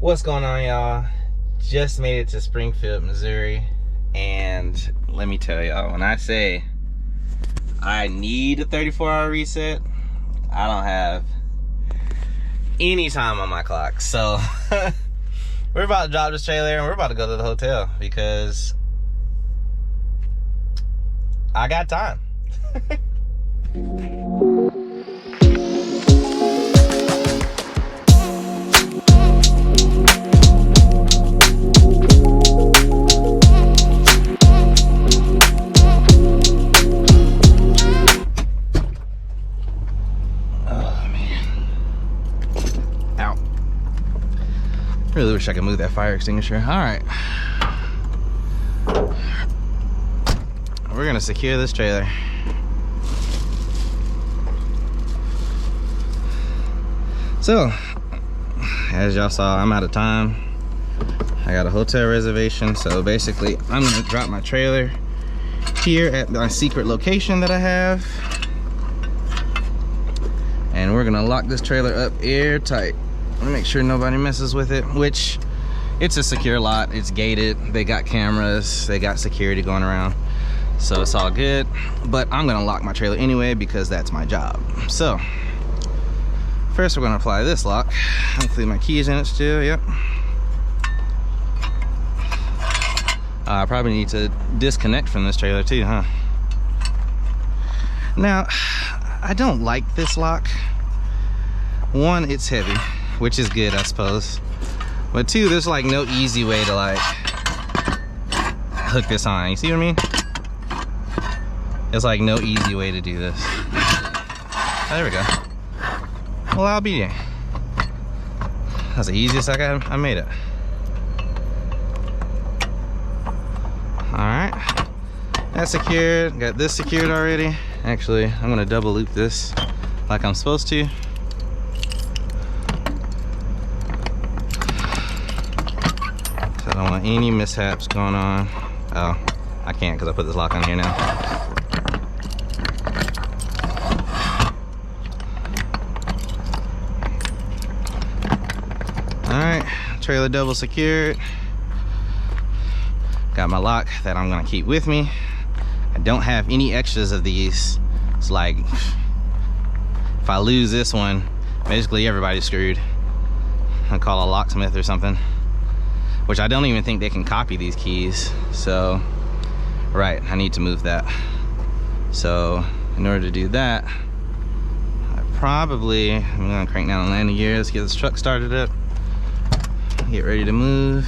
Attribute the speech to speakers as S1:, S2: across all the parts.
S1: What's going on, y'all? Just made it to Springfield, Missouri, and let me tell y'all, when I say I need a 34-hour reset, I don't have any time on my clock. So we're about to drop this trailer and we're about to go to the hotel because I got time. Really wish I could move that fire extinguisher. All right. We're gonna secure this trailer. So, as y'all saw, I'm out of time. I got a hotel reservation, so basically I'm gonna drop my trailer here at my secret location that I have. And we're gonna lock this trailer up airtight. Make sure nobody messes with it, which it's a secure lot, it's gated, they got cameras, they got security going around, so it's all good. But I'm gonna lock my trailer anyway because that's my job. So first we're gonna apply this lock. Hopefully my key's in it still. Yep. I probably need to disconnect from this trailer too, huh? Now, I don't like this lock. One, it's heavy, which is good, I suppose. But two, there's like no easy way to like hook this on. You see what I mean? There's like no easy way to do this. Oh, there we go. Well, I'll be there. That's the easiest I made it. All right, that's secured. Got this secured already. Actually, I'm gonna double loop this like I'm supposed to. I don't want any mishaps going on. Oh, I can't because I put this lock on here now. Alright, trailer double secured. Got my lock that I'm gonna keep with me. I don't have any extras of these. It's like, if I lose this one, basically everybody's screwed. I'll call a locksmith or something. Which I don't even think they can copy these keys. So, right, I need to move that. So, in order to do that, I'm gonna crank down the landing gear. Let's get this truck started up. Get ready to move.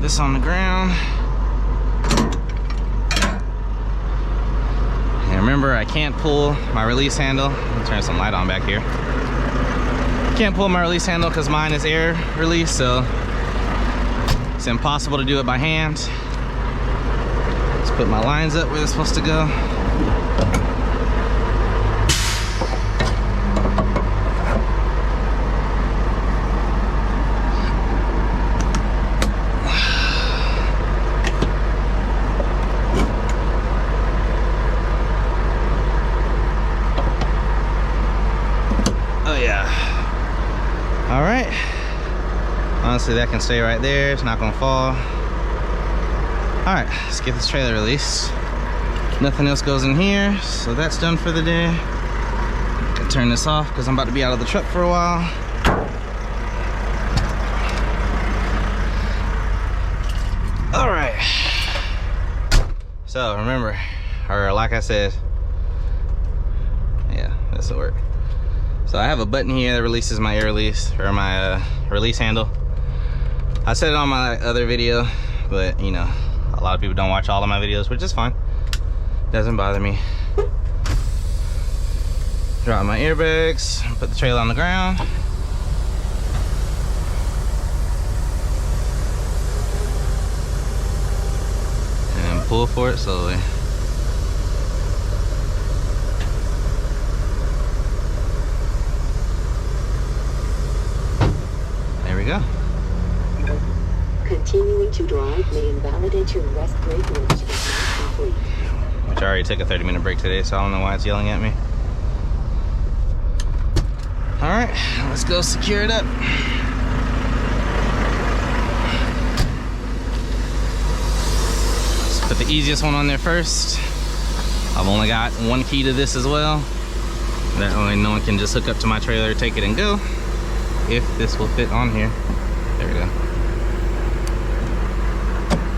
S1: This on the ground. And remember, I can't pull my release handle. Let me turn some light on back here. Can't pull my release handle because mine is air release, so it's impossible to do it by hand. Let's put my lines up where they're supposed to go. All right, honestly that can stay right there, it's not gonna fall. All right, let's get this trailer released. Nothing else goes in here, so that's done for the day. Gotta turn this off because I'm about to be out of the truck for a while. All right, so remember, or like I said, yeah, this will work. So I have a button here that releases my air release, or my release handle. I said it on my other video, but you know, a lot of people don't watch all of my videos, which is fine. Doesn't bother me. Drop my airbags, put the trailer on the ground. And pull for it slowly. There we go.
S2: Continuing to drive may invalidate your rest break, which is not complete.
S1: Which I already took a 30-minute break today, so I don't know why it's yelling at me. All right, let's go secure it up. Let's put the easiest one on there first. I've only got one key to this as well. That way no one can just hook up to my trailer, take it and go. If this will fit on here. There we go.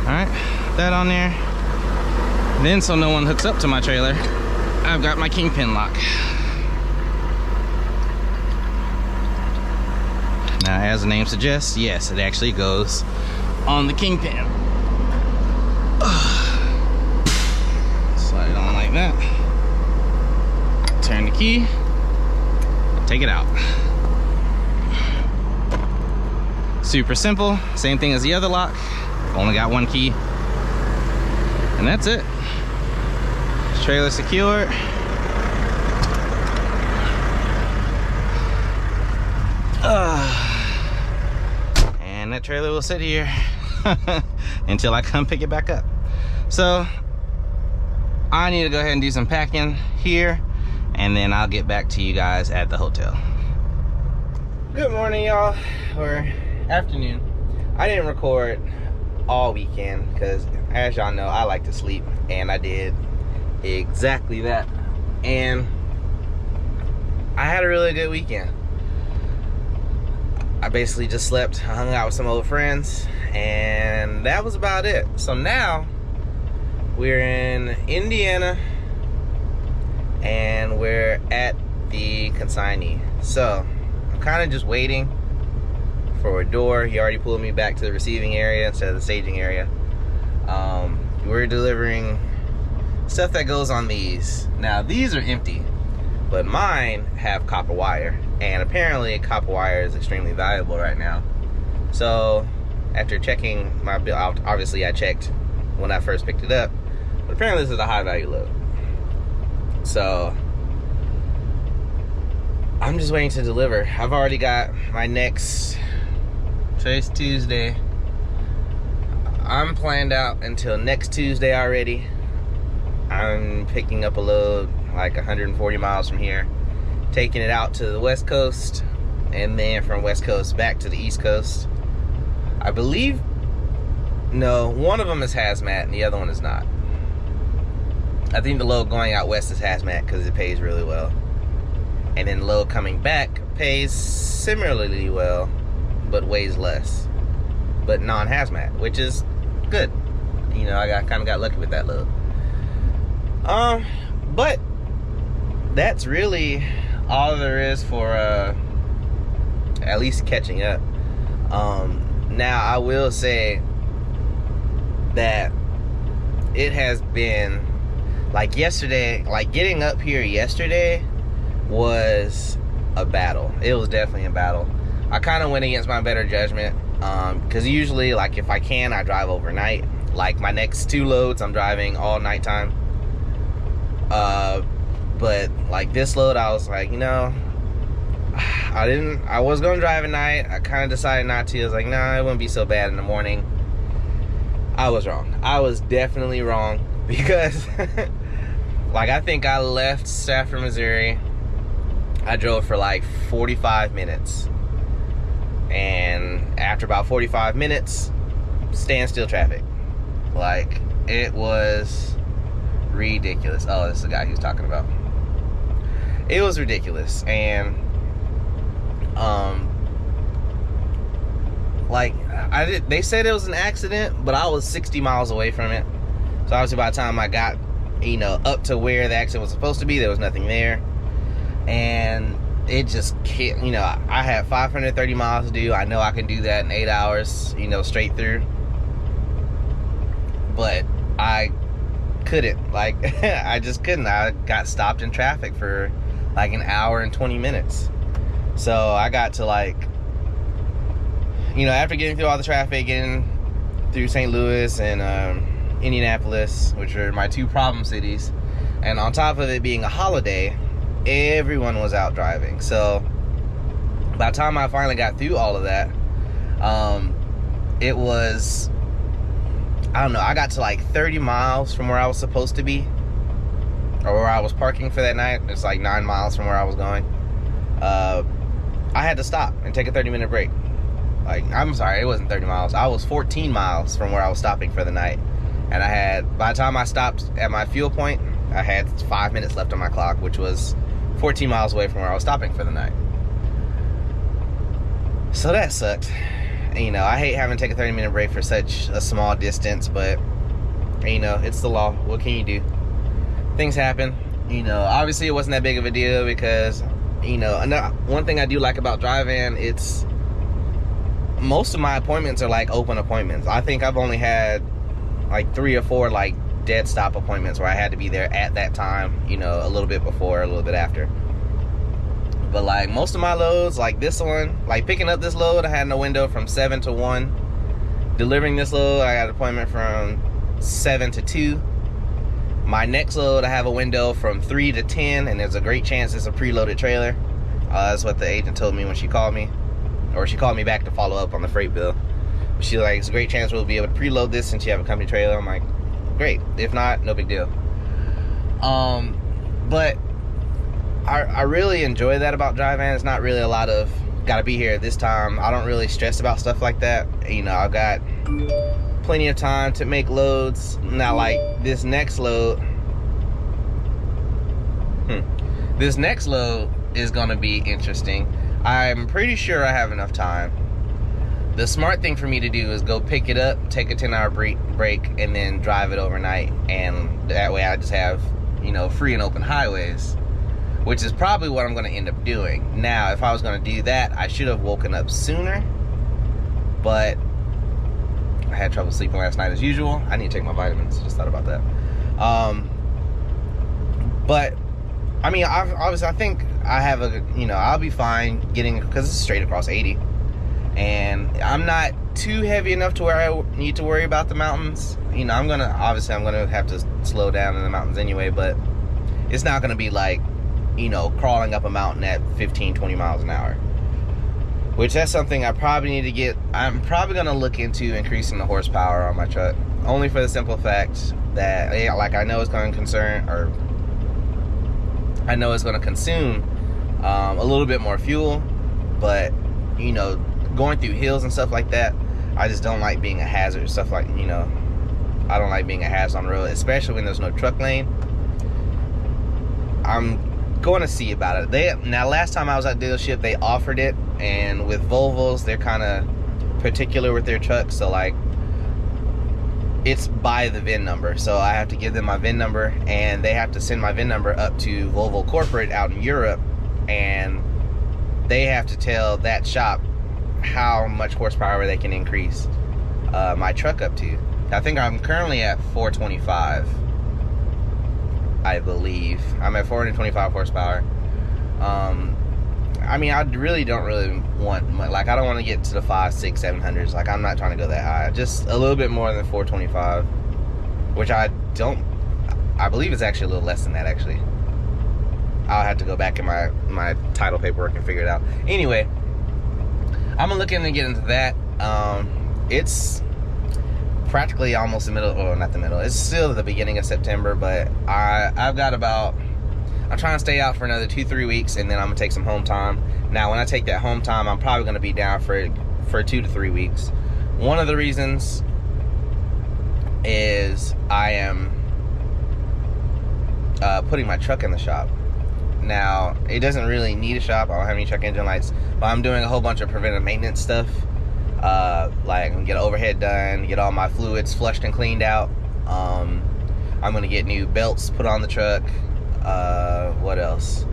S1: All right, that on there. Then so no one hooks up to my trailer, I've got my kingpin lock. Now, as the name suggests, yes, it actually goes on the kingpin. Slide it on like that. Turn the key, take it out. Super simple, same thing as the other lock. Only got one key, and that's it. Trailer secured. And that trailer will sit here until I come pick it back up. So I need to go ahead and do some packing here, and then I'll get back to you guys at the hotel. Good morning, y'all, or afternoon. I didn't record all weekend because, as y'all know, I like to sleep, and I did exactly that. And I had a really good weekend. I basically just slept, I hung out with some old friends, and that was about it. So now we're in Indiana and we're at the consignee. So I'm kind of just waiting for a door. He already pulled me back to the receiving area instead of the staging area. We're delivering stuff that goes on these. Now these are empty, but mine have copper wire, and apparently copper wire is extremely valuable right now. So after checking my bill, obviously I checked when I first picked it up, but apparently this is a high value load. So I'm just waiting to deliver. I've already got my next, today's Tuesday. I'm planned out until next Tuesday already. I'm picking up a load like 140 miles from here, taking it out to the West Coast, and then from West Coast back to the East Coast. I believe, no, one of them is hazmat and the other one is not. I think the load going out west is hazmat because it pays really well. And then the load coming back pays similarly well, but weighs less. But non-hazmat, which is good. You know, I kind of got lucky with that load. But that's really all there is for at least catching up. Now I will say that it has been like yesterday, like getting up here yesterday was a battle. It was definitely a battle. I kind of went against my better judgment, because usually, like, if I can, I drive overnight. Like my next two loads, I'm driving all nighttime. But like this load, I was like, you know, I was gonna drive at night. I kind of decided not to. I was like, nah, it wouldn't be so bad in the morning. I was wrong. I was definitely wrong, because like I think I left Stafford, Missouri. I drove for like 45 minutes. And after about 45 minutes, standstill traffic. Like, it was ridiculous. Oh, this is the guy he was talking about. It was ridiculous. And like they said it was an accident, but I was 60 miles away from it. So obviously by the time I got, you know, up to where the accident was supposed to be, there was nothing there. And it just can't, you know, I had 530 miles to do. I know I can do that in 8 hours, you know, straight through. But I couldn't, like, I just couldn't. I got stopped in traffic for like an hour and 20 minutes. So I got to, like, you know, after getting through all the traffic, getting through St. Louis and Indianapolis, which are my 2 problem cities, and on top of it being a holiday, everyone was out driving. So by the time I finally got through all of that, it was, I don't know, I got to like 30 miles from where I was supposed to be, or where I was parking for that night. It's like 9 miles from where I was going. I had to stop and take a 30-minute break. Like, I'm sorry, it wasn't 30 miles. I was 14 miles from where I was stopping for the night. And I had, by the time I stopped at my fuel point, I had 5 minutes left on my clock, which was 14 miles away from where I was stopping for the night. So that sucked. You know, I hate having to take a 30-minute break for such a small distance, but, you know, it's the law. What can you do? Things happen. You know, obviously it wasn't that big of a deal because, you know, one thing I do like about driving, it's, most of my appointments are like open appointments. I think I've only had like 3 or 4 like dead stop appointments where I had to be there at that time, you know, a little bit before, a little bit after. But like most of my loads, like this one, like picking up this load, I had no window from 7 to 1. Delivering this load, I got an appointment from 7 to 2. My next load, I have a window from 3 to 10, and there's a great chance it's a preloaded trailer. That's what the agent told me when she called me. Or she called me back to follow up on the freight bill. She's like, it's a great chance we'll be able to preload this since you have a company trailer. I'm like, great. If not, no big deal. But I really enjoy that about driving. It's not really a lot of, gotta be here at this time. I don't really stress about stuff like that. You know, I've got plenty of time to make loads. Now, like, this next load, this next load is gonna be interesting. I'm pretty sure I have enough time. The smart thing for me to do is go pick it up, take a 10-hour break, and then drive it overnight. And that way I just have, you know, free and open highways, which is probably what I'm going to end up doing. Now, if I was going to do that, I should have woken up sooner, but I had trouble sleeping last night as usual. I need to take my vitamins. Just thought about that. But I mean, obviously, I think I have a, you know, I'll be fine getting, because it's straight across 80. And I'm not too heavy enough to where I need to worry about the mountains. You know, I'm going to have to slow down in the mountains anyway, but it's not going to be like, you know, crawling up a mountain at 15, 20 miles an hour. Which, that's something I probably need to get. I'm probably going to look into increasing the horsepower on my truck. Only for the simple fact that, yeah, like, I know it's going to consume a little bit more fuel, but, you know, going through hills and stuff like that, I just don't like being a hazard. Stuff like, you know, I don't like being a hazard on the road, especially when there's no truck lane. I'm going to see about it. Now, last time I was at the dealership, they offered it, and with Volvos, they're kind of particular with their trucks, so like, it's by the VIN number. So I have to give them my VIN number, and they have to send my VIN number up to Volvo Corporate out in Europe, and they have to tell that shop how much horsepower they can increase my truck up to. I think I'm currently at 425, I believe. I'm at 425 horsepower. I mean, I really don't want, like, I don't want to get to the 500, 600, 700s. Like, I'm not trying to go that high. Just a little bit more than 425, which I believe it's actually a little less than that, actually. I'll have to go back in my title paperwork and figure it out. Anyway, I'm looking to get into that. It's practically almost the middle, or not the middle, it's still the beginning of September, but I've got about, I'm trying to stay out for another 2-3 weeks, and then I'm gonna take some home time. Now, when I take that home time, I'm probably gonna be down for 2 to 3 weeks. One of the reasons is I am putting my truck in the shop. Now, it doesn't really need a shop. I don't have any check engine lights, but I'm doing a whole bunch of preventive maintenance stuff. Like, I'm gonna get overhead done, get all my fluids flushed and cleaned out. I'm gonna get new belts put on the truck. What else?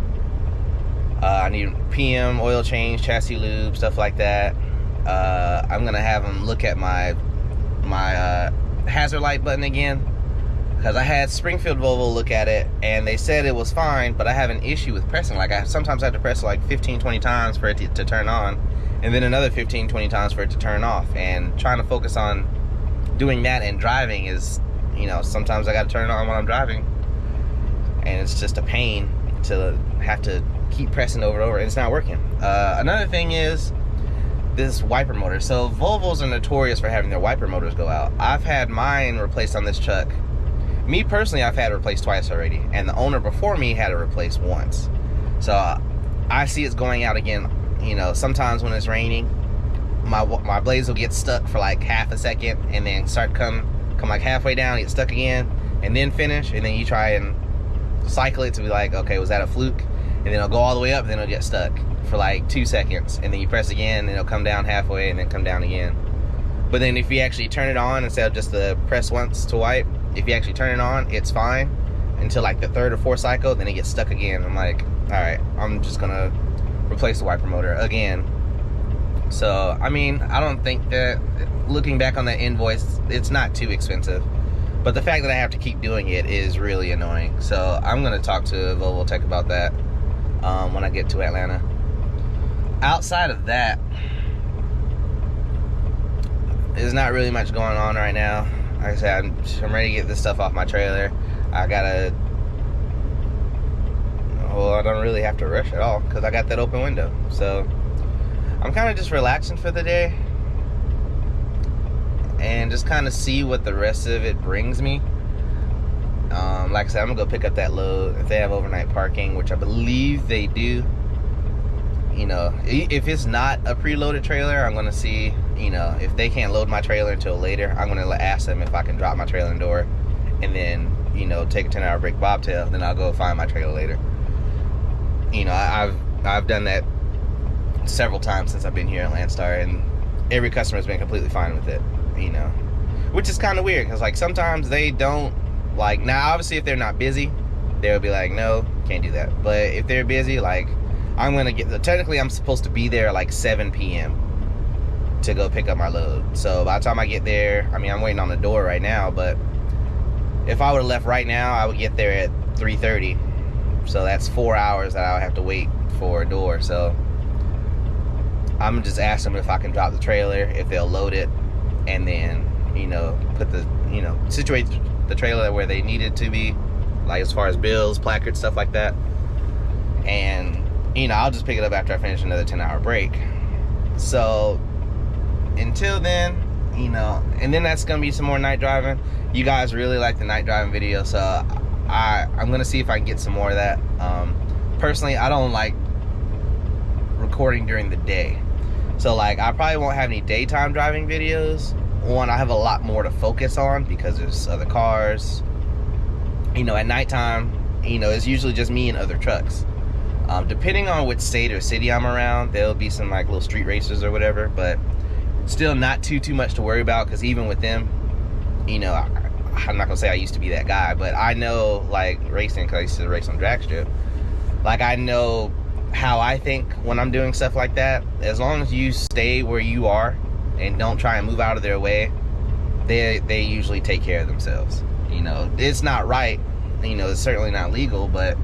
S1: I need PM, oil change, chassis lube, stuff like that. I'm gonna have them look at my hazard light button again. because I had Springfield Volvo look at it and they said it was fine, but I have an issue with pressing. Like I sometimes have to press like 15-20 times for it to turn on, and then another 15-20 times for it to turn off. And trying to focus on doing that and driving is, you know, sometimes I got to turn it on when I'm driving, and it's just a pain to have to keep pressing over and over, and it's not working. Another thing is this wiper motor. So Volvos are notorious for having their wiper motors go out. I've had mine replaced on this truck. Me personally, I've had it replaced twice already, and the owner before me had it replaced once. So I see it's going out again. You know, sometimes when it's raining, my blades will get stuck for like half a second, and then start come like halfway down, get stuck again, and then finish, and then you try and cycle it to be like, okay, was that a fluke? And then it'll go all the way up, and then it'll get stuck for like 2 seconds, and then you press again, and it'll come down halfway, and then come down again. But then if you actually turn it on instead of just the press once to wipe, if you actually turn it on, it's fine until like the 3rd or 4th cycle, then it gets stuck again. I'm like, all right, I'm just gonna replace the wiper motor again. So I mean, I don't think that, looking back on that invoice, it's not too expensive, but the fact that I have to keep doing it is really annoying. So I'm gonna talk to Volvo Tech about that when I get to Atlanta. Outside of that, there's not really much going on right now. Like I said, I'm ready to get this stuff off my trailer. I don't really have to rush at all because I got that open window. So I'm kind of just relaxing for the day and just kind of see what the rest of it brings me. Like I said, I'm gonna go pick up that load if they have overnight parking, which I believe they do. You know, if it's not a preloaded trailer, I'm gonna see, you know, if they can't load my trailer until later, I'm gonna ask them if I can drop my trailer in the door and then, you know, take a 10-hour break bobtail. Then I'll go find my trailer later. You know, I've done that several times since I've been here at Landstar, and every customer's been completely fine with it, you know, which is kind of weird because like sometimes they don't, like, now obviously if they're not busy, they'll be like, no, can't do that. But if they're busy, like, I'm gonna technically I'm supposed to be there like 7 p.m. to go pick up my load. So by the time I get there, I mean, I'm waiting on the door right now, but if I would have left right now, I would get there at 3:30. So that's 4 hours that I'll have to wait for a door. So I'm just asking them if I can drop the trailer, if they'll load it, and then, you know, put the, you know, situate the trailer where they need it to be, like as far as bills, placards, stuff like that. And, you know, I'll just pick it up after I finish another 10-hour break. So until then, you know, and then that's gonna be some more night driving. You guys really like the night driving video, so I'm gonna see if I can get some more of that. Personally, I don't like recording during the day, so like I probably won't have any daytime driving videos. One, I have a lot more to focus on because there's other cars. You know, at nighttime, you know, it's usually just me and other trucks. Depending on which state or city I'm around, there'll be some like little street races or whatever, but still not too much to worry about, because even with them, you know, I'm not gonna say I used to be that guy, but I know, like, racing, because I used to race on drag strip, like, I know how I think when I'm doing stuff like that. As long as you stay where you are and don't try and move out of their way, they usually take care of themselves. You know, it's not right, you know, it's certainly not legal, but,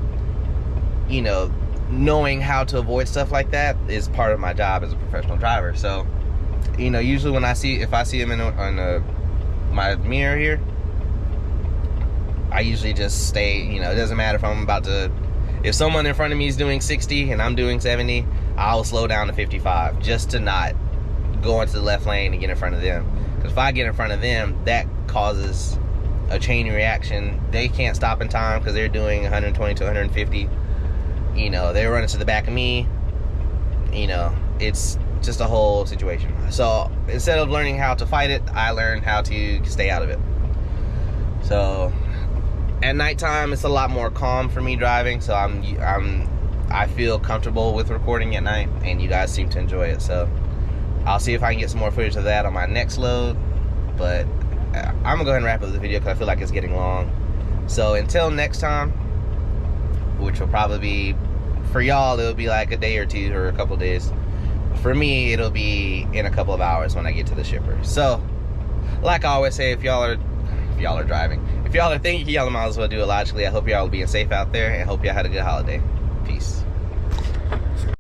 S1: you know, knowing how to avoid stuff like that is part of my job as a professional driver. So, you know, usually when if I see him on my mirror here, I usually just stay, you know, it doesn't matter if I'm about to, if someone in front of me is doing 60 and I'm doing 70, I'll slow down to 55 just to not go into the left lane and get in front of them. Because if I get in front of them, that causes a chain reaction. They can't stop in time because they're doing 120 to 150. You know, they're running to the back of me. You know, it's just a whole situation. So instead of learning how to fight it, I learned how to stay out of it. So at nighttime, it's a lot more calm for me driving, so I feel comfortable with recording at night, and you guys seem to enjoy it. So I'll see if I can get some more footage of that on my next load. But I'm gonna go ahead and wrap up the video because I feel like it's getting long. So until next time, which will probably be, for y'all, it'll be like a day or two or a couple days. For me, it'll be in a couple of hours when I get to the shipper. So, like I always say, if y'all are driving, if If y'all are thinking, y'all might as well do it logically. I hope y'all are being safe out there and hope y'all had a good holiday. Peace.